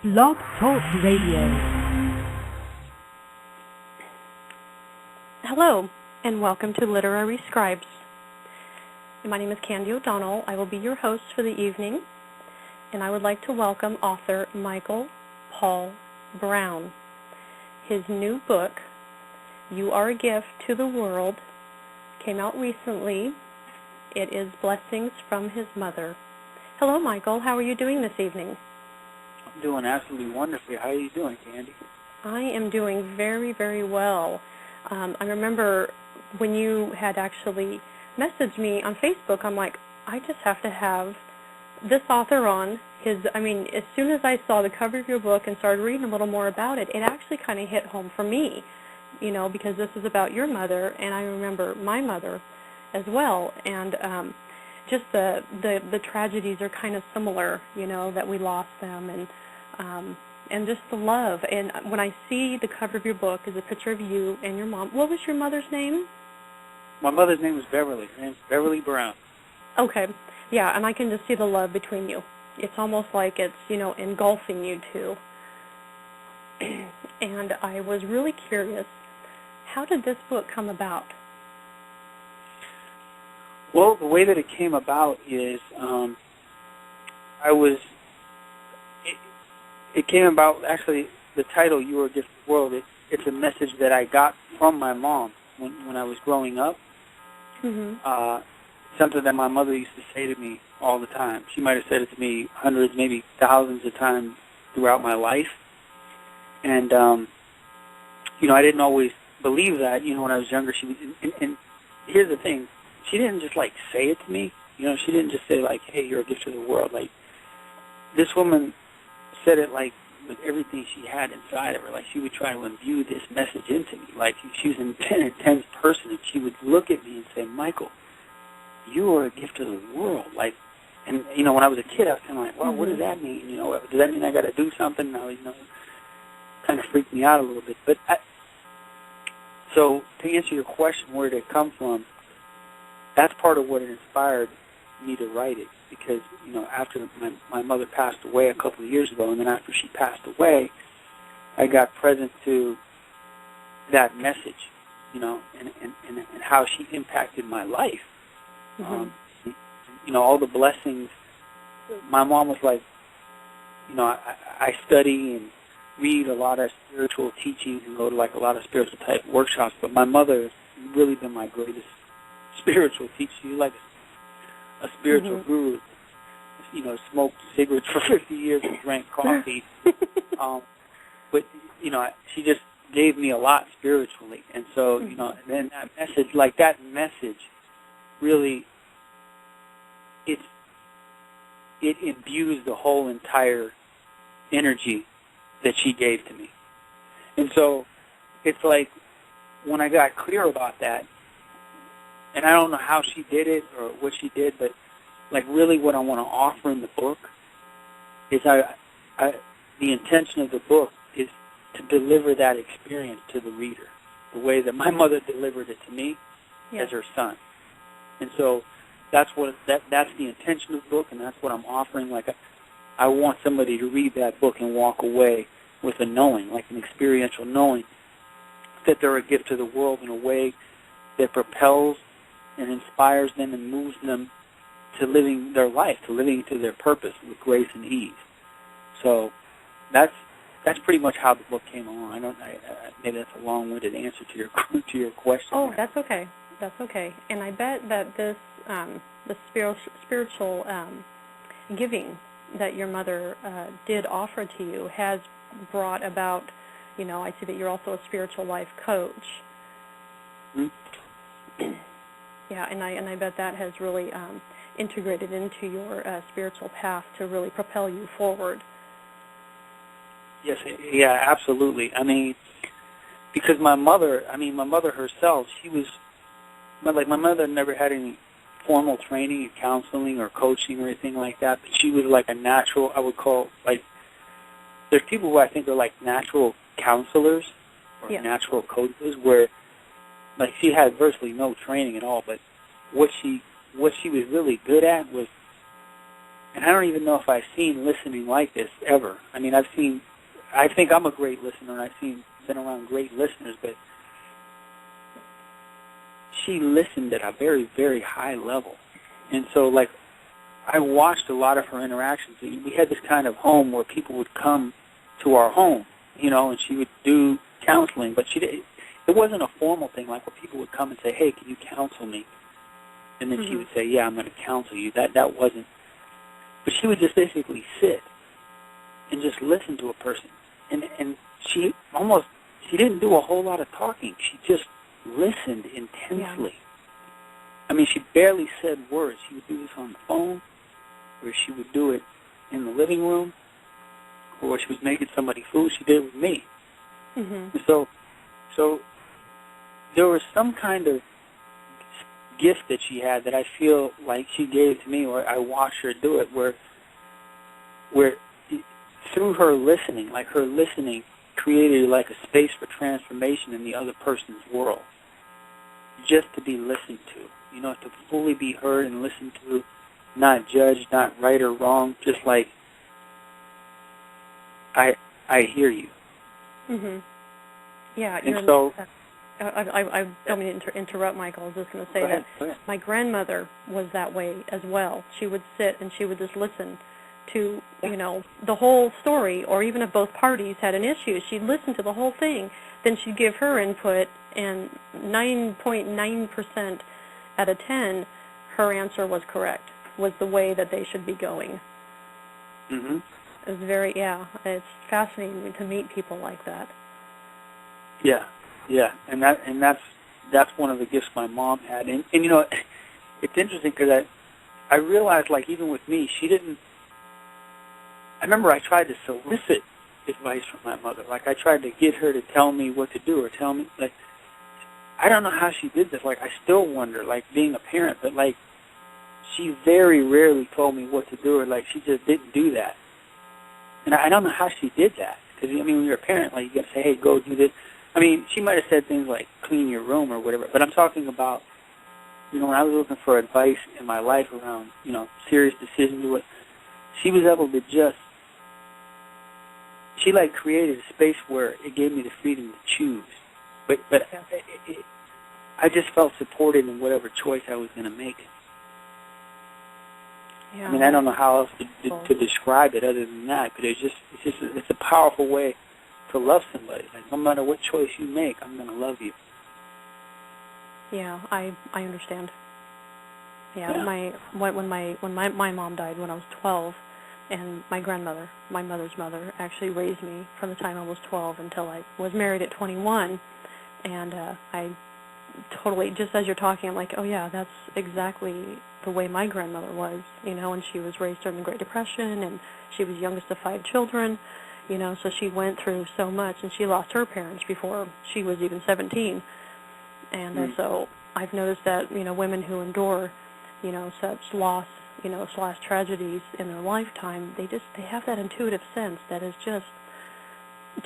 Blog Talk Radio. Hello, and welcome to Literary Scribes. My name is Candy O'Donnell. I will be your host for the evening, and I would like to welcome author Michael Paul Brown. His new book, You Are a Gift to the World, came out recently. It is Blessings from His Mother. Hello, Michael. How are you doing this evening? I'm doing absolutely wonderfully. How are you doing, Candy? I am doing very, very well. I remember when you had actually messaged me on Facebook, I'm like, I just have to have this author on. As soon as I saw the cover of your book and started reading a little more about it, it actually kind of hit home for me, because this is about your mother, and I remember my mother as well, and just the tragedies are kind of similar, that we lost them, and just the love. And when I see the cover of your book is a picture of you and your mom. What was your mother's name? My mother's name is Beverly. Her name's Beverly Brown. Okay. Yeah, and I can just see the love between you. It's almost like it's, engulfing you two. And I was really curious, how did this book come about? Well, the way that it came about is it came about, actually, the title, You Are a Gift to the World, it's a message that I got from my mom when I was growing up. Mm-hmm. Something that my mother used to say to me all the time. She might have said it to me hundreds, maybe thousands of times throughout my life. And, I didn't always believe that, when I was younger. And here's the thing. She didn't just, say it to me. She didn't just say, hey, you're a gift to the world. This woman said it, with everything she had inside of her. She would try to imbue this message into me. She was an intense person, and she would look at me and say, Michael, you are a gift to the world. And when I was a kid, I was kind of like, well, what does that mean? Does that mean I got to do something? Now, kind of freaked me out a little bit. But so to answer your question, where did it come from? That's part of what inspired me to write it, because after my mother passed away a couple of years ago, and then after she passed away, I got present to that message, and how she impacted my life. Mm-hmm. All the blessings. My mom was like, I study and read a lot of spiritual teachings and go to a lot of spiritual type workshops, but my mother has really been my greatest spiritual teacher. She's like a spiritual guru. Smoked cigarettes for 50 years and drank coffee. But she just gave me a lot spiritually, and so then that message really it imbues the whole entire energy that she gave to me. And so it's like when I got clear about that, and I don't know how she did it or what she did, but really what I want to offer in the book is the intention of the book is to deliver that experience to the reader the way that my mother delivered it to me as her son. And so that's the intention of the book, and that's what I'm offering. I want somebody to read that book and walk away with a knowing, an experiential knowing, that they're a gift to the world in a way that propels and inspires them and moves them to living their life, to living to their purpose with grace and ease. So that's pretty much how the book came along. Maybe that's a long-winded answer to your question. Oh, that's okay. That's okay. And I bet that this the spiritual giving that your mother did offer to you has brought about, I see that you're also a spiritual life coach. Mm-hmm. Yeah, and I bet that has really integrated into your spiritual path to really propel you forward. Yes, yeah, absolutely. Because my mother herself, she was, my mother never had any formal training in counseling or coaching or anything like that, but she was a natural, I would call, there's people who I think are natural counselors or natural coaches, where she had virtually no training at all, but what she was really good at was And I don't even know if I've seen listening like this ever. I mean, I think I'm a great listener, and I've been around great listeners, but she listened at a very, very high level. And so, like, I watched a lot of her interactions. We had this kind of home where people would come to our home, you know, and she would do counseling, but it wasn't a formal thing, like where people would come and say, hey, can you counsel me? And then she would say, yeah, I'm going to counsel you. That wasn't. But she would just basically sit and just listen to a person. And she didn't do a whole lot of talking. She just listened intensely. Yeah. I mean, she barely said words. She would do this on the phone, or she would do it in the living room, or she was making somebody food. She did it with me. Mm-hmm. So there was some kind of gift that she had that I feel like she gave to me, or I watched her do it, where through her listening, like her listening created like a space for transformation in the other person's world, just to be listened to, you know, to fully be heard and listened to, not judged, not right or wrong, just like, I hear you. Mm-hmm. Yeah. And so... I don't mean to interrupt, Michael. I was just going to say that my grandmother was that way as well. She would sit and she would just listen to, you know, the whole story, or even if both parties had an issue, she'd listen to the whole thing. Then she'd give her input, and 9.9% out of 10, her answer was correct, was the way that they should be going. Mm-hmm. It was it's fascinating to meet people like that. Yeah. Yeah, and that's one of the gifts my mom had, and you know, it's interesting because I realized, like, even with me, she didn't. I remember I tried to solicit advice from my mother, like I tried to get her to tell me what to do, or tell me, like, I don't know how she did this. Like, I still wonder, like, being a parent, but like, she very rarely told me what to do, or like she just didn't do that, and I don't know how she did that, because I mean, when you're a parent, like, you got to say, hey, go do this. I mean, she might have said things like clean your room or whatever, but I'm talking about, you know, when I was looking for advice in my life around, you know, serious decisions, she was able to just, she like created a space where it gave me the freedom to choose. But I just felt supported in whatever choice I was going to make. Yeah, I mean, I don't know how else to describe it other than that, but it's a powerful way to love somebody. Like, no matter what choice you make, I'm going to love you. Yeah, I understand. Yeah. When my mom died when I was 12, and my grandmother, my mother's mother, actually raised me from the time I was 12 until I was married at 21, and I totally, just as you're talking, I'm like, oh yeah, that's exactly the way my grandmother was, you know, and she was raised during the Great Depression, and she was youngest of 5 children. You know, so she went through so much, and she lost her parents before she was even 17. And so I've noticed that, you know, women who endure, you know, such loss, you know, / tragedies in their lifetime, they have that intuitive sense that is just,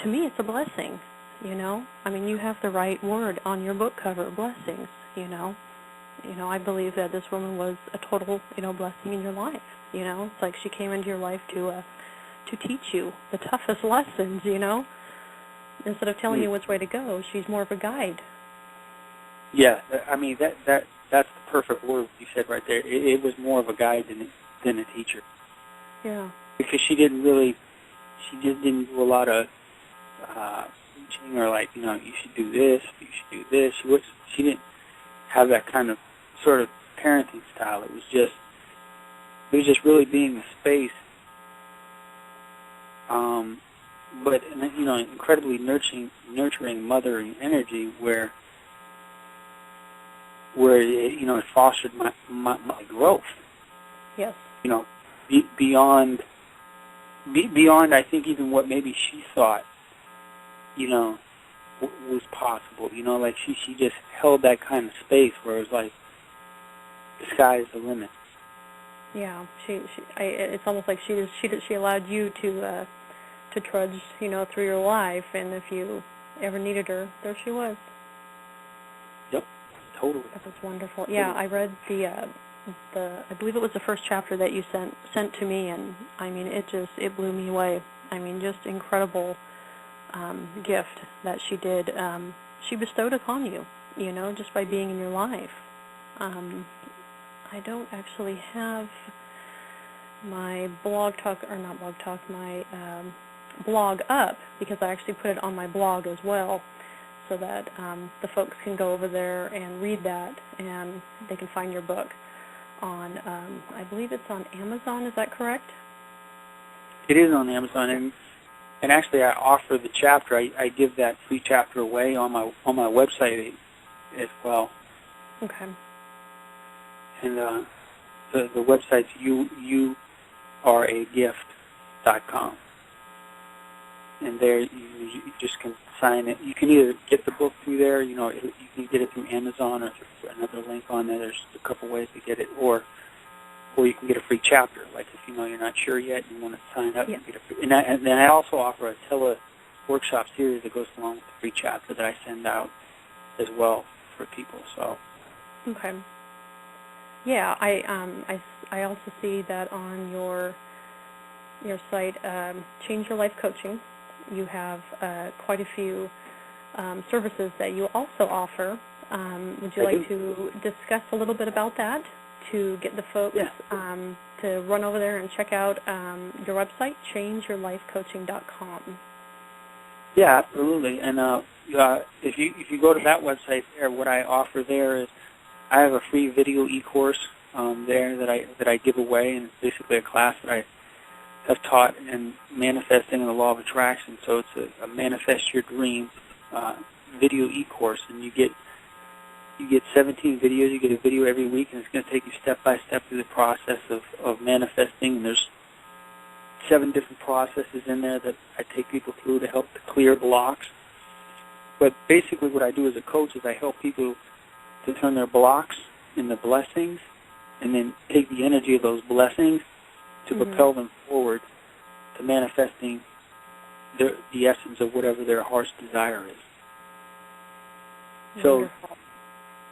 to me, it's a blessing, you know. I mean, you have the right word on your book cover, blessings, you know. You know, I believe that this woman was a total, you know, blessing in your life, you know. It's like she came into your life to teach you the toughest lessons, you know. Instead of telling you which way to go, she's more of a guide. Yeah, I mean, that's the perfect word you said right there. It was more of a guide than a teacher. Yeah. Because she just didn't do a lot of teaching, or like, you know, you should do this, you should do this. She didn't have that kind of sort of parenting style. It was just really being a space. But, you know, incredibly nurturing mothering energy where it, you know, it fostered my growth. Yes. You know, beyond I think even what maybe she thought, you know, was possible. You know, like she just held that kind of space where it was like the sky is the limit. Yeah, it's almost like she allowed you to trudge, you know, through your life, and if you ever needed her, there she was. Yep, totally. That was wonderful. Yeah, I read I believe it was the first chapter that you sent to me, and I mean, it blew me away. I mean, just incredible gift that she did. She bestowed upon you, you know, just by being in your life. I don't actually have my blog up, because I actually put it on my blog as well, so that the folks can go over there and read that, and they can find your book on, I believe it's on Amazon. Is that correct? It is on Amazon, and actually I offer the chapter. I give that free chapter away on my website as well. Okay. And the website's youareagift.com. And there you just can sign it. You can either get the book through there, you know, you can get it through Amazon or through another link on there. There's a couple ways to get it, or you can get a free chapter. Like if you know you're not sure yet and you want to sign up, yeah. you get a free. And then I also offer a tele-workshop series that goes along with the free chapter that I send out as well for people. So. Okay. Yeah, I also see that on your site, Change Your Life Coaching. You have quite a few services that you also offer. Would you like to discuss a little bit about that to get the folks to run over there and check out your website, changeyourlifecoaching.com? Yeah, absolutely. And if you go to that website, what I offer there is I have a free video e-course there that I give away, and it's basically a class that I have taught in manifesting the law of attraction. So it's a manifest your dream video e-course, and you get 17 videos. You get a video every week, and it's going to take you step by step through the process of manifesting. And there's 7 different processes in there that I take people through to help to clear blocks. But basically what I do as a coach is I help people to turn their blocks into blessings, and then take the energy of those blessings to propel them forward to manifesting the essence of whatever their heart's desire is. So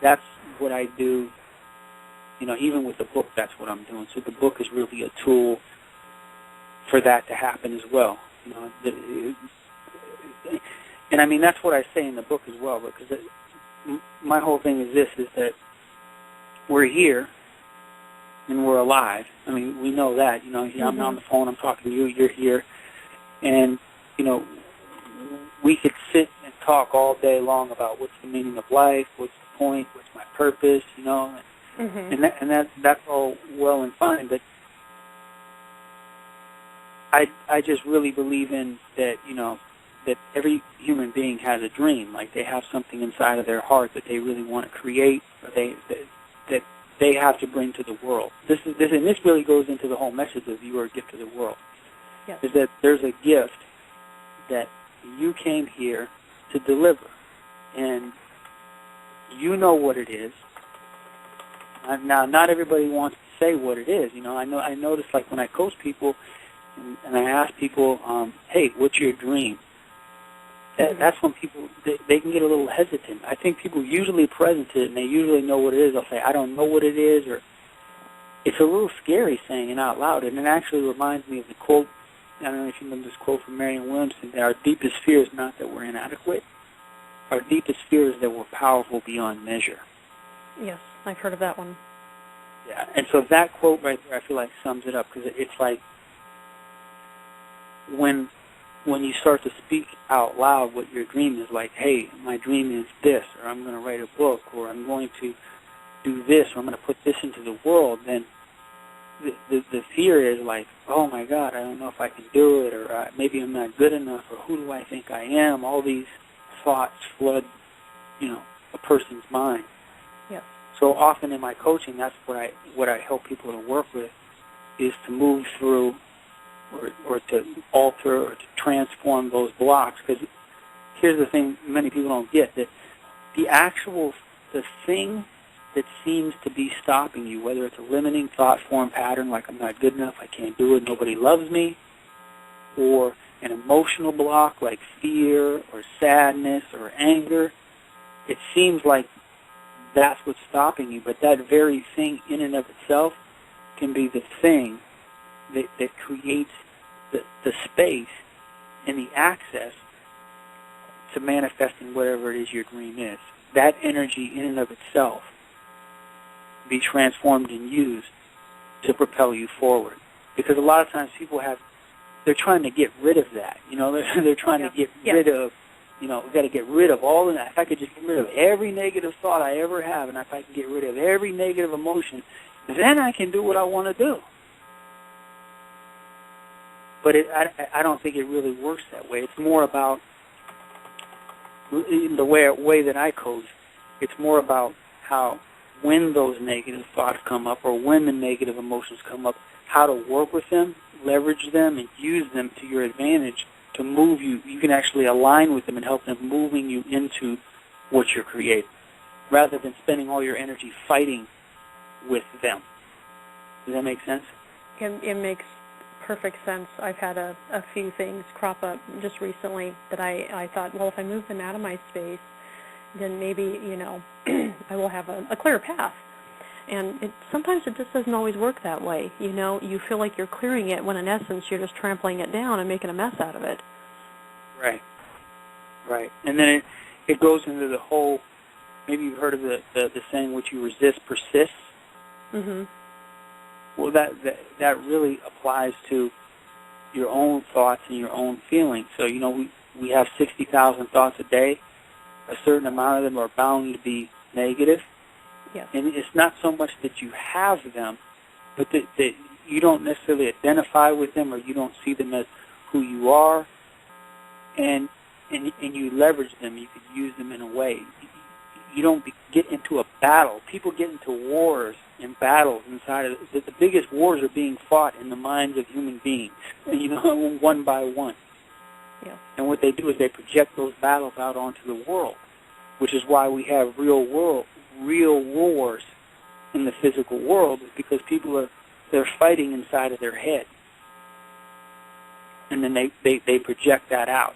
that's what I do. You know, even with the book, that's what I'm doing. So the book is really a tool for that to happen as well. You know, and I mean that's what I say in the book as well, because my whole thing is this: is that we're here and we're alive. I mean, we know that. You know, I'm on the phone, I'm talking to you, you're here, and you know, we could sit and talk all day long about what's the meaning of life, what's the point, what's my purpose, you know, and that's all well and fine, but I just really believe in that, you know, that every human being has a dream, like they have something inside of their heart that they really want to create, or that they have to bring to the world. This really goes into the whole message of you are a gift to the world. Yes. Is that there's a gift that you came here to deliver, and you know what it is. Now, not everybody wants to say what it is. You know, I notice, like when I coach people and I ask people, hey, what's your dream? That's when people, they can get a little hesitant. I think people usually present it, and they usually know what it is. They'll say, I don't know what it is, or it's a little scary saying it out loud. And it actually reminds me of the quote, I don't know if you know this quote from Marianne Williamson, that our deepest fear is not that we're inadequate. Our deepest fear is that we're powerful beyond measure. Yes, I've heard of that one. Yeah, and so that quote right there, I feel like sums it up, because it's like when you start to speak out loud what your dream is, like, hey, my dream is this, or I'm going to write a book, or I'm going to do this, or I'm going to put this into the world, then the fear is like, oh my God, I don't know if I can do it, or maybe I'm not good enough, or who do I think I am? All these thoughts flood, you know, a person's mind. Yes. So often in my coaching, that's what I help people to work with, is to move through or to alter or to transform those blocks. Because here's the thing many people don't get, that the thing that seems to be stopping you, whether it's a limiting thought form pattern like I'm not good enough, I can't do it, nobody loves me, or an emotional block like fear or sadness or anger, it seems like that's what's stopping you. But that very thing in and of itself can be the thing that creates the space and the access to manifesting whatever it is your dream is. That energy in and of itself be transformed and used to propel you forward. Because a lot of times people they're trying to get rid of that. They're trying to get rid of, we've got to get rid of all of that. If I could just get rid of every negative thought I ever have, and if I can get rid of every negative emotion, then I can do what I want to do. But I don't think it really works that way. It's more about, in the way that I coach, it's more about how when those negative thoughts come up or when the negative emotions come up, how to work with them, leverage them, and use them to your advantage to move you. You can actually align with them and help them moving you into what you're creating, rather than spending all your energy fighting with them. Does that make sense? It makes perfect sense. I've had a few things crop up just recently that I thought, well, if I move them out of my space, then maybe, I will have a clear path. And sometimes it just doesn't always work that way. You feel like you're clearing it when in essence you're just trampling it down and making a mess out of it. Right. Right. And then it goes into the whole, maybe you've heard of the saying, what you resist persists. Mm-hmm. Well, that really applies to your own thoughts and your own feelings. So, we have 60,000 thoughts a day. A certain amount of them are bound to be negative. Yes. And it's not so much that you have them, but that you don't necessarily identify with them, or you don't see them as who you are, and you leverage them. You could use them in a way. You don't get into a battle. People get into wars and battles inside of it. The biggest wars are being fought in the minds of human beings, one by one. Yeah. And what they do is they project those battles out onto the world, which is why we have real wars in the physical world, is because people they're fighting inside of their head. And then they project that out.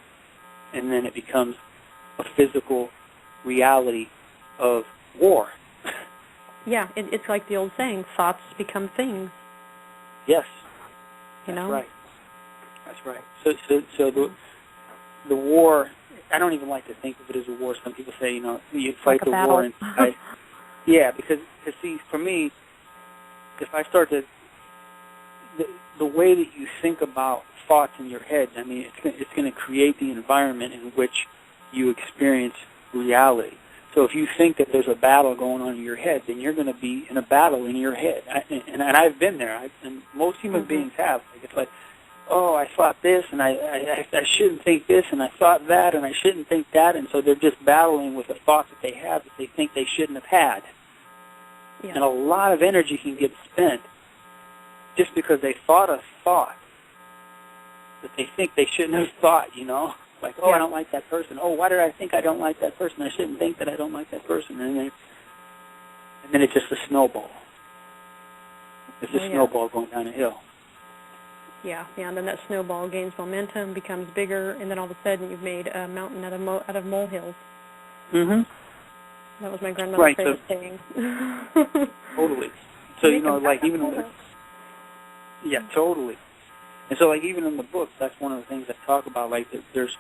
And then it becomes a physical reality of war. Yeah, it's like the old saying, thoughts become things. Yes. That's right. That's right. So the war, I don't even like to think of it as a war. Some people say, you fight like the battle. war inside. Yeah, because see, for me, if I start to, the way that you think about thoughts in your head, it's going to create the environment in which you experience reality. So if you think that there's a battle going on in your head, then you're going to be in a battle in your head. And I've been there. And most human beings have. It's like, oh, I thought this, and I shouldn't think this, and I thought that, and I shouldn't think that. And so they're just battling with the thoughts that they have that they think they shouldn't have had. Yeah. And a lot of energy can get spent just because they thought a thought that they think they shouldn't have thought, Like, oh, I don't like that person. Oh, why did I think I don't like that person? I shouldn't think that I don't like that person. And then it's just a snowball. It's a snowball going down a hill. Yeah, and then that snowball gains momentum, becomes bigger, and then all of a sudden you've made a mountain out of molehills. Mm-hmm. That was my grandmother's favorite saying. Totally. So, like even in totally. And so, like, even in the book, that's one of the things I talk about. Like, there's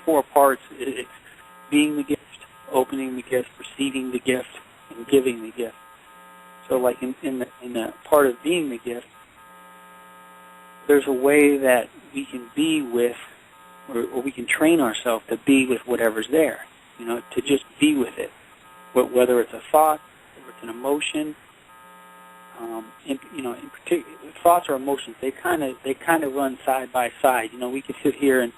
4 parts. It's being the gift, opening the gift, receiving the gift, and giving the gift. So, like, in the part of being the gift, there's a way that we can be with, or we can train ourselves to be with whatever's there. To just be with it, whether it's a thought, or it's an emotion. In particular, thoughts or emotions, they kind of run side by side. We could sit here and,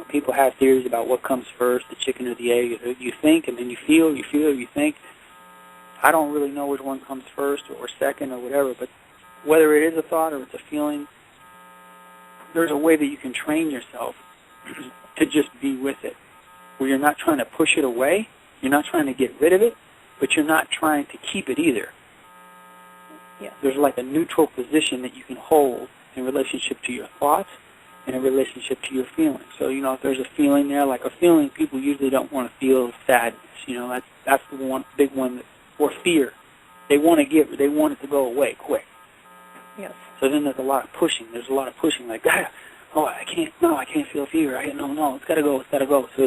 people have theories about what comes first, the chicken or the egg. You think, and then you feel, you think. I don't really know which one comes first or second or whatever, but whether it is a thought or it's a feeling, there's a way that you can train yourself to just be with it, where you're not trying to push it away, you're not trying to get rid of it, but you're not trying to keep it either. Yeah. There's like a neutral position that you can hold in relationship to your thoughts in a relationship to your feelings. So, if there's a feeling there, like a feeling, people usually don't want to feel sadness. That's the one big one, or fear. They want it to go away quick. Yes. So then there's a lot of pushing. There's a lot of pushing, like, I can't feel fear. No, it's got to go. So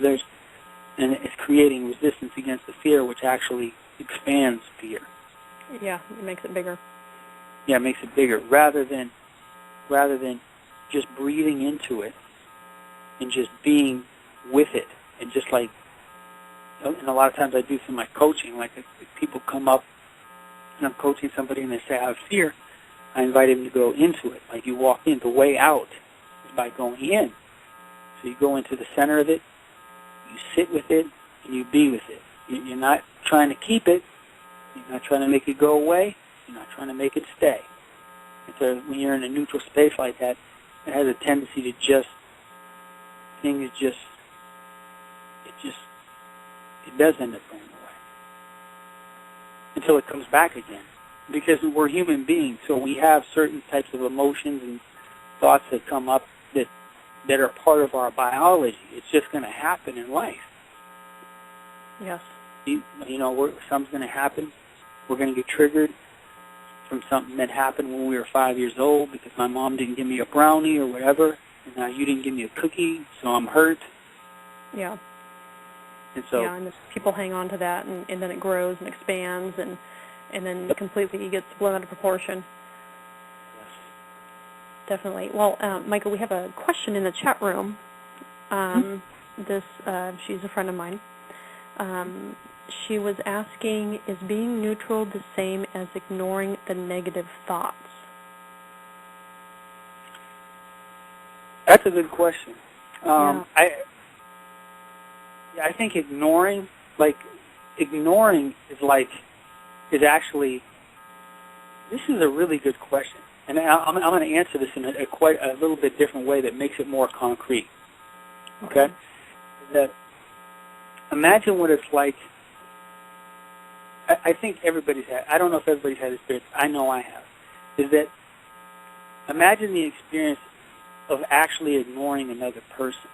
and it's creating resistance against the fear, which actually expands fear. Yeah, it makes it bigger. Yeah, it makes it bigger, rather than just breathing into it and just being with it, and just like, and a lot of times I do through my coaching, like if people come up and I'm coaching somebody and they say I have fear, I invite them to go into it. Like you walk in, the way out is by going in. So you go into the center of it, you sit with it, and you be with it. You're not trying to keep it. You're not trying to make it go away. You're not trying to make it stay. And so when you're in a neutral space like that, it has a tendency to it does end up going away until it comes back again. Because we're human beings, so we have certain types of emotions and thoughts that come up that are part of our biology. It's just going to happen in life. Yes. Something's going to happen. We're going to get triggered from something that happened when we were 5 years old because my mom didn't give me a brownie or whatever, and now you didn't give me a cookie, so I'm hurt. Yeah. And so, and people hang on to that, and then it grows and expands, and then completely gets blown out of proportion. yes. Definitely. Well, Michael, we have a question in the chat room. She's a friend of mine. She was asking, is being neutral the same as ignoring the negative thoughts? That's a good question. Yeah. I think ignoring is actually, this is a really good question. And I'm going to answer this in quite a little bit different way that makes it more concrete. Okay? That imagine what it's like. I think everybody's had, I don't know if everybody's had this experience, I know I have, is that imagine the experience of actually ignoring another person.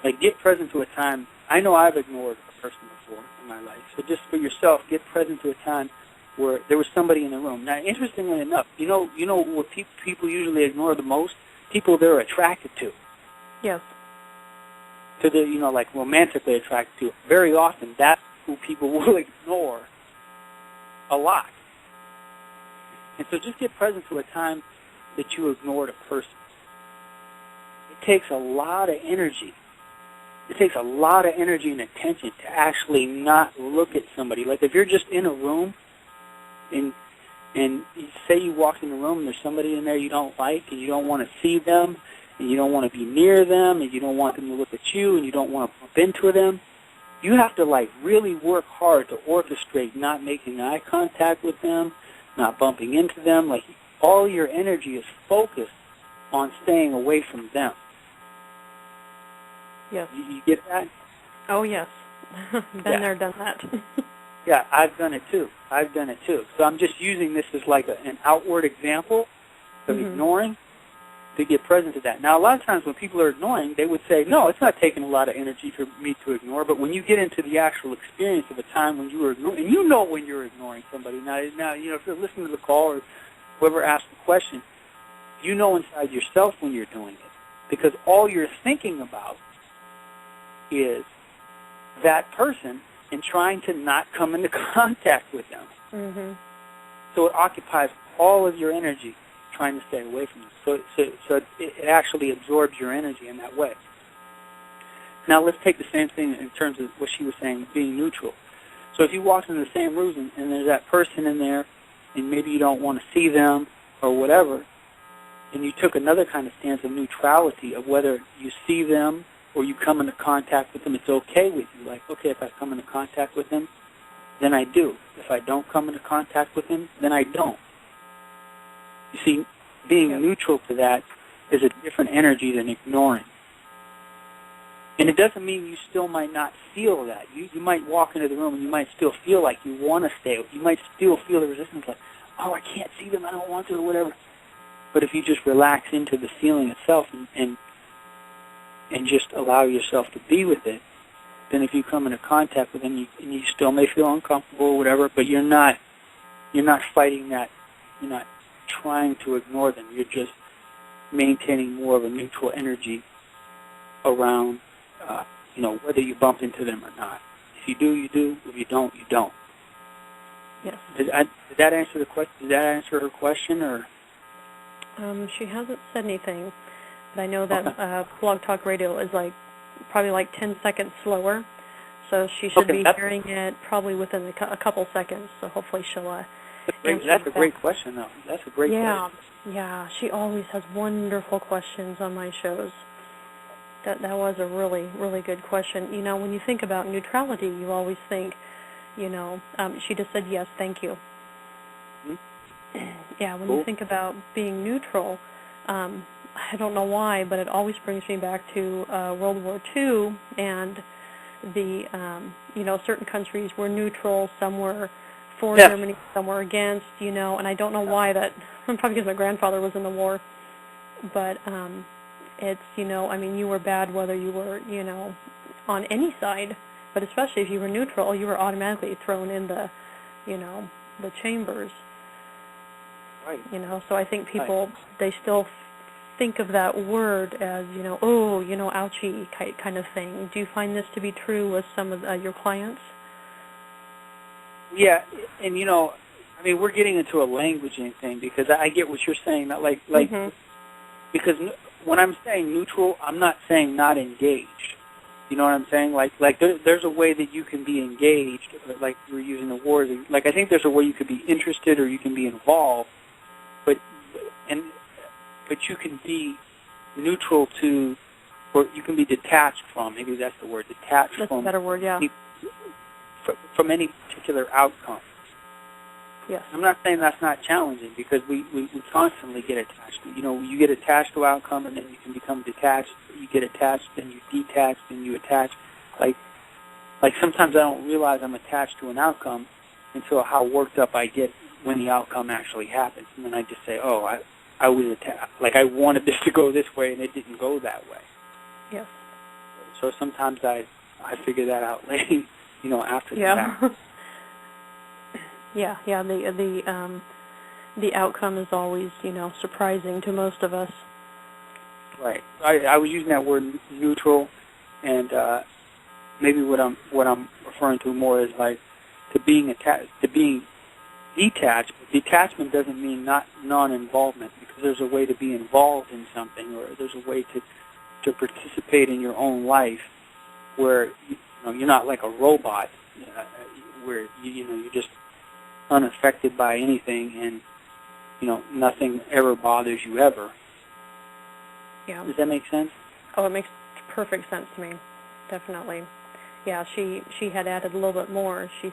Like, get present to a time, I know I've ignored a person before in my life, so just for yourself, get present to a time where there was somebody in the room. Now, interestingly enough, you know what people usually ignore the most? People they're attracted to. Yes. To the, like romantically attracted to. Very often, that's who people will ignore a lot. And so just get present to a time that you ignored a person. It takes a lot of energy. It takes a lot of energy and attention to actually not look at somebody. Like if you're just in a room and say you walk in the room and there's somebody in there you don't like and you don't want to see them and you don't want to be near them and you don't want them to look at you and you don't want to bump into them, you have to really work hard to orchestrate not making eye contact with them, not bumping into them. Like all your energy is focused on staying away from them. Yes. You get that? Oh, yes. Been there, done that. Yeah, I've done it too. So I'm just using this as like an outward example of ignoring to get present to that. Now, a lot of times when people are ignoring, they would say, no, it's not taking a lot of energy for me to ignore, but when you get into the actual experience of a time when you were ignoring, and you know when you're ignoring somebody. Now, if you're listening to the call or whoever asked the question, you know inside yourself when you're doing it because all you're thinking about is that person and trying to not come into contact with them. Mm-hmm. So it occupies all of your energy trying to stay away from them. So it actually absorbs your energy in that way. Now let's take the same thing in terms of what she was saying, being neutral. So if you walk into the same room and there's that person in there and maybe you don't want to see them or whatever, and you took another kind of stance of neutrality of whether you see them or you come into contact with them, it's okay with you. Like, okay, if I come into contact with them, then I do. If I don't come into contact with them, then I don't. You see, being neutral to that is a different energy than ignoring. And it doesn't mean you still might not feel that. You might walk into the room and you might still feel like you want to stay. You might still feel the resistance like, oh, I can't see them, I don't want to, or whatever. But if you just relax into the feeling itself and just allow yourself to be with it, then if you come into contact with them, you still may feel uncomfortable or whatever, but you're not fighting that. You're not trying to ignore them. You're just maintaining more of a neutral energy around, whether you bump into them or not. If you do, you do. If you don't, you don't. Yes. Did that answer the question? Did that answer her question, or? She hasn't said anything, but I know that Blog Talk Radio is probably 10 seconds slower, so she should be hearing it probably within a couple seconds. So hopefully she'll. That's a great question, though. That's a great question. Yeah. She always has wonderful questions on my shows. That was a really, really good question. When you think about neutrality, you always think, she just said yes, thank you. Mm-hmm. Yeah, when you think about being neutral, I don't know why, but it always brings me back to World War II and the, certain countries were neutral, some were for Germany, some were against, and I don't know why that, probably because my grandfather was in the war, but it's, you were bad whether you were, on any side, but especially if you were neutral, you were automatically thrown in the, the chambers. Right. So I think people, they still think of that word as, ouchie kind of thing. Do you find this to be true with some of your clients? Yeah, and we're getting into a languaging thing because I get what you're saying. That because when I'm saying neutral, I'm not saying not engaged. You know what I'm saying? There's a way that you can be engaged, like you were using the words. I think there's a way you could be interested or you can be involved, but you can be neutral to, or you can be detached from. Maybe that's the word. Detached from. That's a better word, yeah. From any particular outcome. Yes. I'm not saying that's not challenging because we constantly get attached. You get attached to outcome and then you can become detached. You get attached, then you detach, then you attach. Like sometimes I don't realize I'm attached to an outcome until how worked up I get when the outcome actually happens. And then I just say, oh, I was attached. I wanted this to go this way and it didn't go that way. Yes. So sometimes I figure that out later. After the fact. Yeah. The outcome is always, surprising to most of us. Right. I was using that word neutral, and maybe what I'm referring to more is to being attached, to being detached. Detachment doesn't mean non-involvement, because there's a way to be involved in something, or there's a way to participate in your own life where you're not like a robot, where you're just unaffected by anything, and nothing ever bothers you ever. Yeah. Does that make sense? Oh, it makes perfect sense to me. Definitely. Yeah, she had added a little bit more. She